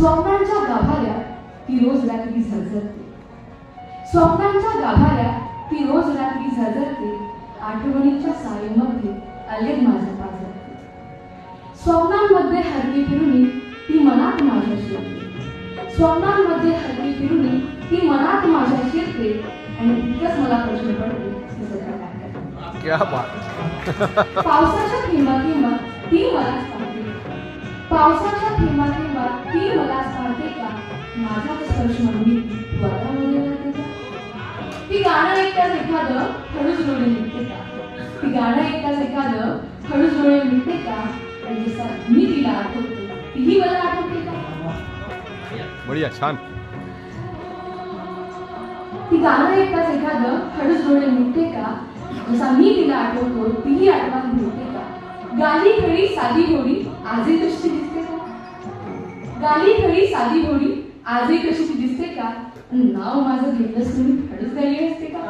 स्वप्नांच्या गाभाऱ्यात ती रोज रात्री झरझरते. स्वप्नांच्या गाभाऱ्यात ती रोज रात्री झरझरते. आठवणीच्या सायमध्ये अलगद माझ्या पाजरते. स्वप्नांमध्ये हरली फिरुनी ती मनात माझ्या शिरते. स्वप्नांमध्ये हरली फिरुनी ती मनात माझ्या शिरते. आणि तितकंच मला प्रश्न पडते की सध्या काय करायचं. क्या बात. पावसाच्या थेंबात ती मलाच पाहते. पावसाच्या थेंबात ती मलाच पाहते का. माझाच स्पर्श म्हणून वातामध्ये राहते का. ती गाणं ऐकताच एखादं हळूच डोळे निघते का. ती गाणं ऐकताच एखादं हळूच डोळे निघते का. आणि जसा मी तिला आठवते तीही मला आठवते का. बढिया, छान. ती गाणं ऐकताच एखादं हळूच डोळे निघते का. जसा मी तिला आठवतो तीही आठवण मिळते का. गाली खडी साधी भोळी आजही कशी दिसते का. गाली खडी साधी भोळी आजही कशी दिसते का. नाव माझं घेतलंच तुम्ही हळूच गाली असते का.